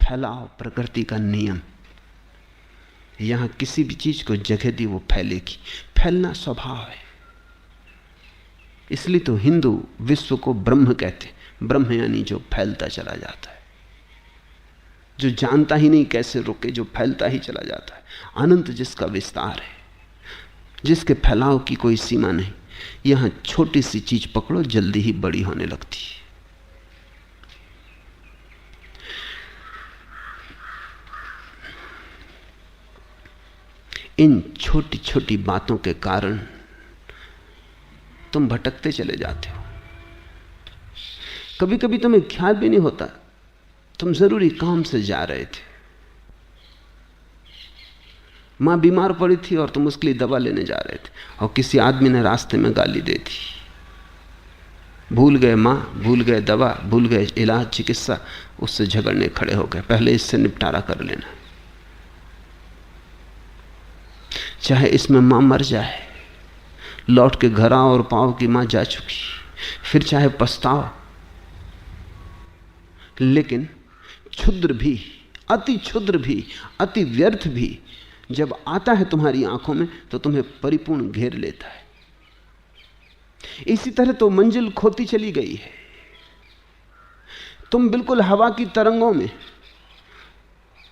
फैलाव प्रकृति का नियम। यहां किसी भी चीज को जगह दी वो फैलेगी। फैलना स्वभाव है। इसलिए तो हिंदू विश्व को ब्रह्म कहते। ब्रह्म यानी जो फैलता चला जाता है, जो जानता ही नहीं कैसे रुके, जो फैलता ही चला जाता है। अनंत जिसका विस्तार है, जिसके फैलाव की कोई सीमा नहीं। यहां छोटी सी चीज पकड़ो, जल्दी ही बड़ी होने लगती है। इन छोटी छोटी बातों के कारण तुम भटकते चले जाते हो। कभी कभी तुम्हें ख्याल भी नहीं होता तुम जरूरी काम से जा रहे थे। मां बीमार पड़ी थी और तुम उसके लिए दवा लेने जा रहे थे, और किसी आदमी ने रास्ते में गाली दे दी। भूल गए मां, भूल गए दवा, भूल गए इलाज, चिकित्सा। उससे झगड़ने खड़े हो गए। पहले इससे निपटारा कर लेना, चाहे इसमें मां मर जाए, लौट के घर आओ और पाओ कि मां जा चुकी, फिर चाहे पछताओ। लेकिन क्षुद्र भी, अति क्षुद्र भी, अति व्यर्थ भी जब आता है तुम्हारी आंखों में तो तुम्हें परिपूर्ण घेर लेता है। इसी तरह तो मंजिल खोती चली गई है। तुम बिल्कुल हवा की तरंगों में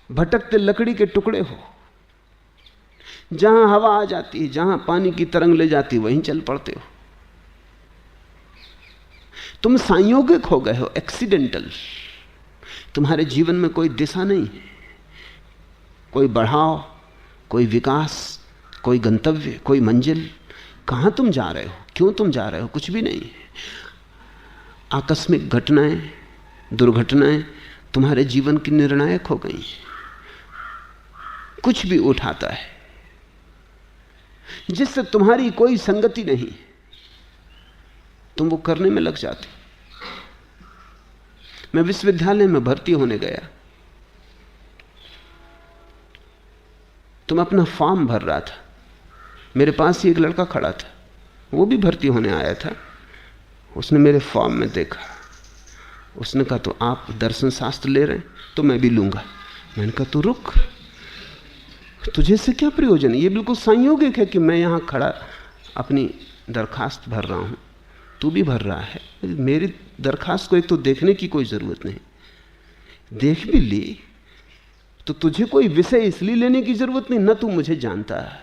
भटकते लकड़ी के टुकड़े हो। जहां हवा आ जाती है, जहां पानी की तरंग ले जाती है, वहीं चल पड़ते हो। तुम संयोगिक हो गए हो, एक्सीडेंटल। तुम्हारे जीवन में कोई दिशा नहीं है, कोई बढ़ाव, कोई विकास, कोई गंतव्य, कोई मंजिल। कहां तुम जा रहे हो, क्यों तुम जा रहे हो, कुछ भी नहीं है। आकस्मिक घटनाएं, दुर्घटनाएं तुम्हारे जीवन की निर्णायक हो गई। कुछ भी उठाता है जिससे तुम्हारी कोई संगति नहीं, तुम वो करने में लग जाते। मैं विश्वविद्यालय में भर्ती होने गया, तो मैं अपना फॉर्म भर रहा था। मेरे पास ही एक लड़का खड़ा था, वो भी भर्ती होने आया था। उसने मेरे फॉर्म में देखा, उसने कहा तो आप दर्शन शास्त्र ले रहे हैं, तो मैं भी लूंगा। मैंने कहा तो रुक, तुझे से क्या प्रयोजन है? ये बिल्कुल संयोगिक है कि मैं यहां खड़ा अपनी दरखास्त भर रहा हूं, तू भी भर रहा है। मेरी दरखास्त को एक तो देखने की कोई जरूरत नहीं, देख भी ली तो तुझे कोई विषय इसलिए लेने की जरूरत नहीं, न तू मुझे जानता है।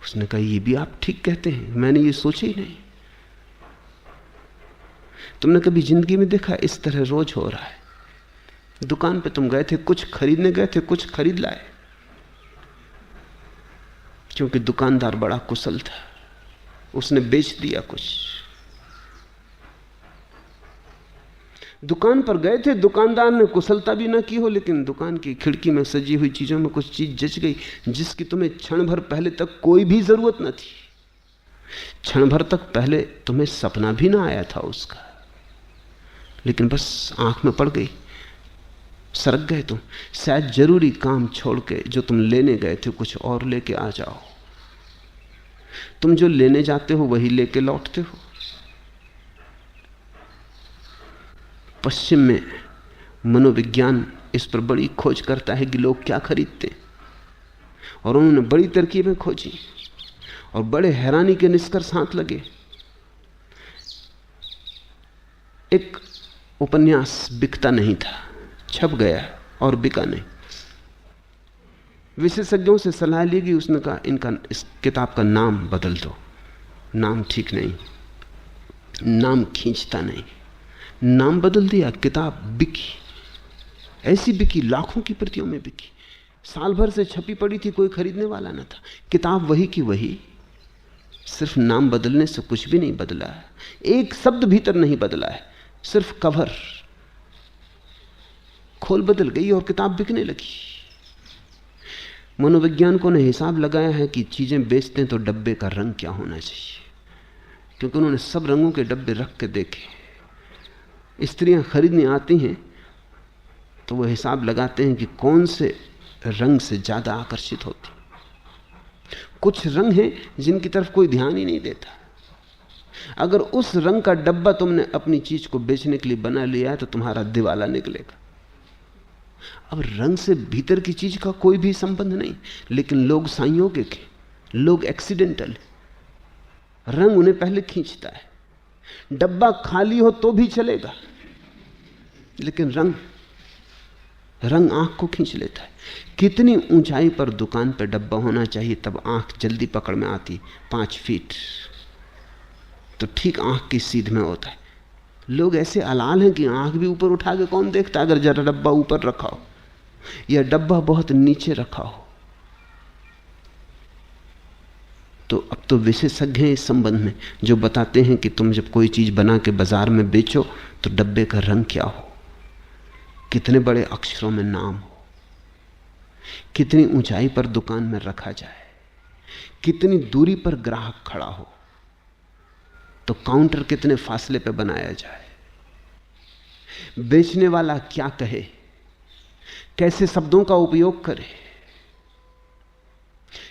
उसने कहा ये भी आप ठीक कहते हैं, मैंने ये सोचा ही नहीं। तुमने कभी जिंदगी में देखा इस तरह रोज हो रहा है। दुकान पे तुम गए थे, कुछ खरीदने गए थे, कुछ खरीद लाए, क्योंकि दुकानदार बड़ा कुशल था, उसने बेच दिया कुछ। दुकान पर गए थे, दुकानदार ने कुशलता भी ना की हो, लेकिन दुकान की खिड़की में सजी हुई चीजों में कुछ चीज जच गई जिसकी तुम्हें क्षण भर पहले तक कोई भी जरूरत न थी। क्षण भर तक पहले तुम्हें सपना भी ना आया था उसका, लेकिन बस आंख में पड़ गई, सरक गए तुम। शायद जरूरी काम छोड़ के जो तुम लेने गए थे कुछ और लेके आ जाओ। तुम जो लेने जाते हो वही लेके लौटते हो। पश्चिम में मनोविज्ञान इस पर बड़ी खोज करता है कि लोग क्या खरीदते, और उन्होंने बड़ी तरकीबें खोजी और बड़े हैरानी के निष्कर्ष हाथ लगे। एक उपन्यास बिकता नहीं था, छप गया और बिका नहीं। विशेषज्ञों से सलाह ली गई, उसने कहा इस किताब का नाम बदल दो, नाम ठीक नहीं, नाम खींचता नहीं। नाम बदल दिया, किताब बिकी, ऐसी बिकी, लाखों की प्रतियों में बिकी। साल भर से छपी पड़ी थी, कोई खरीदने वाला न था। किताब वही की वही, सिर्फ नाम बदलने से कुछ भी नहीं बदला है, एक शब्द भीतर नहीं बदला है, सिर्फ कवर खोल बदल गई और किताब बिकने लगी। मनोवैज्ञानिकों ने हिसाब लगाया है कि चीजें बेचते हैं तो डब्बे का रंग क्या होना चाहिए, क्योंकि उन्होंने सब रंगों के डब्बे रख के देखे। स्त्रियां खरीदने आती हैं तो वो हिसाब लगाते हैं कि कौन से रंग से ज्यादा आकर्षित होती। कुछ रंग हैं जिनकी तरफ कोई ध्यान ही नहीं देता, अगर उस रंग का डब्बा तुमने अपनी चीज को बेचने के लिए बना लिया है तो तुम्हारा दिवाला निकलेगा। अब रंग से भीतर की चीज का कोई भी संबंध नहीं, लेकिन लोग संयोगिक हैं, लोग एक्सीडेंटल हैं। रंग उन्हें पहले खींचता है। डब्बा खाली हो तो भी चलेगा, लेकिन रंग आंख को खींच लेता है। कितनी ऊंचाई पर दुकान पर डब्बा होना चाहिए तब आंख जल्दी पकड़ में आती? 5 फीट, तो ठीक आंख की सीध में होता है। लोग ऐसे अलाल हैं कि आंख भी ऊपर उठा के कौन देखता? अगर जरा डब्बा ऊपर रखा हो या डब्बा बहुत नीचे रखा हो। तो अब तो विशेषज्ञ हैं इस संबंध में, जो बताते हैं कि तुम जब कोई चीज बना के बाजार में बेचो तो डब्बे का रंग क्या हो, कितने बड़े अक्षरों में नाम हो, कितनी ऊंचाई पर दुकान में रखा जाए, कितनी दूरी पर ग्राहक खड़ा हो, तो काउंटर कितने फासले पर बनाया जाए, बेचने वाला क्या कहे, कैसे शब्दों का उपयोग करे।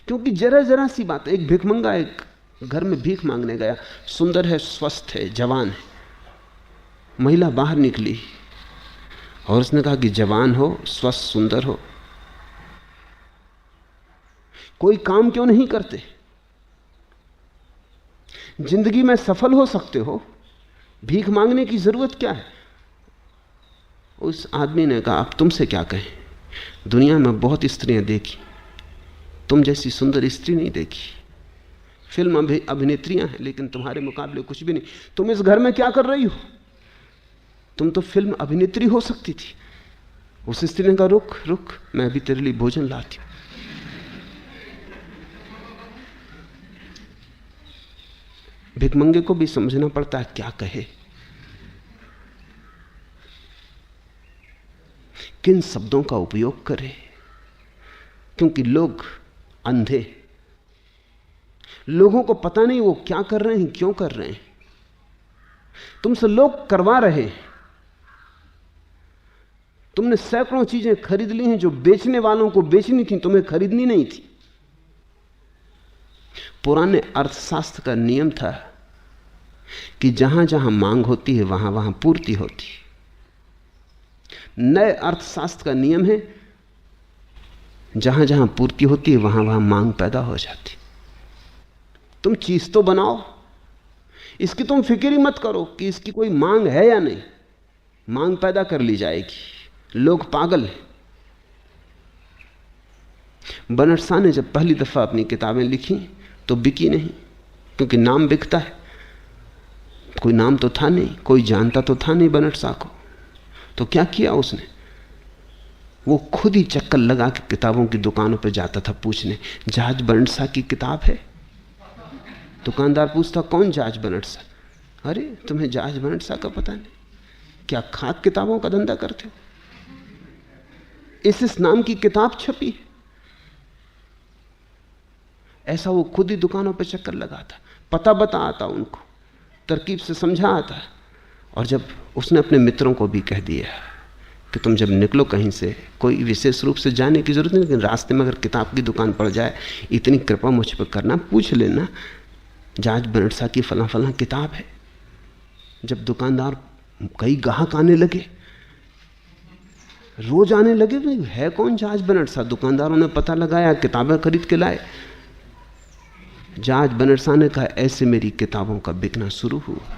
क्योंकि जरा जरा सी बात, एक भिखमंगा एक घर में भीख मांगने गया, सुंदर है, स्वस्थ है, जवान है। महिला बाहर निकली और उसने कहा कि जवान हो, स्वस्थ, सुंदर हो, कोई काम क्यों नहीं करते? जिंदगी में सफल हो सकते हो, भीख मांगने की जरूरत क्या है? उस आदमी ने कहा, अब तुमसे क्या कहें, दुनिया में बहुत स्त्रियां देखी, तुम जैसी सुंदर स्त्री नहीं देखी। फिल्म अभिनेत्रियां हैं, लेकिन तुम्हारे मुकाबले कुछ भी नहीं। तुम इस घर में क्या कर रही हो? तुम तो फिल्म अभिनेत्री हो सकती थी। उस स्त्री ने कहा, रुक रुक, मैं अभी तेरे लिए भोजन लाती हूं। भिखमंगे को भी समझना पड़ता है क्या कहे, किन शब्दों का उपयोग करे, क्योंकि लोग अंधे, लोगों को पता नहीं वो क्या कर रहे हैं, क्यों कर रहे हैं। तुमसे लोग करवा रहे हैं। तुमने सैकड़ों चीजें खरीद ली हैं जो बेचने वालों को बेचनी थी, तुम्हें खरीदनी नहीं थी। पुराने अर्थशास्त्र का नियम था कि जहां जहां मांग होती है वहां वहां पूर्ति होती है। नए अर्थशास्त्र का नियम है, जहां जहां पूर्ति होती है वहां वहां मांग पैदा हो जाती। तुम चीज तो बनाओ, इसकी तुम फिक्र ही मत करो कि इसकी कोई मांग है या नहीं, मांग पैदा कर ली जाएगी। लोग पागल हैं। बनट शाह ने जब पहली दफा अपनी किताबें लिखी तो बिकी नहीं, क्योंकि नाम बिकता है। कोई नाम तो था नहीं, कोई जानता तो था नहीं बनट शाह को। तो क्या किया उसने? वो खुद ही चक्कर लगा के किताबों की दुकानों पर जाता था पूछने, जहाज बनट शाह की किताब है? दुकानदार पूछता, कौन जहाज बनट शाह? अरे तुम्हें जहाज बनट शाह का पता नहीं? क्या खाक किताबों का धंधा करते हो? इस नाम की किताब छपी है। ऐसा वो खुद ही दुकानों पर चक्कर लगाता, पता बता आता, उनको तरकीब से समझा आता। और जब उसने अपने मित्रों को भी कह दिया कि तुम जब निकलो कहीं से, कोई विशेष रूप से जाने की जरूरत नहीं, लेकिन रास्ते में अगर किताब की दुकान पड़ जाए, इतनी कृपा मुझ पर करना, पूछ लेना जहाज बनट शाह की फला फला किताब है। जब दुकानदार, कई ग्राहक आने लगे, रोज आने लगे, है कौन जहाज बनट शाह? दुकानदारों ने पता लगाया, किताबें खरीद के लाए। जहाज बनट शाह ने कहा, ऐसे मेरी किताबों का बिकना शुरू हुआ।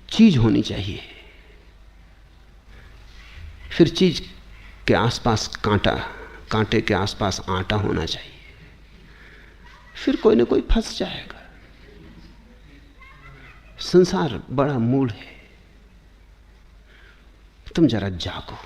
चीज होनी चाहिए, फिर चीज के आसपास कांटा, कांटे के आसपास आटा होना चाहिए, फिर कोई ना कोई फंस जाएगा। संसार बड़ा मूढ़ है। तुम जरा जागो।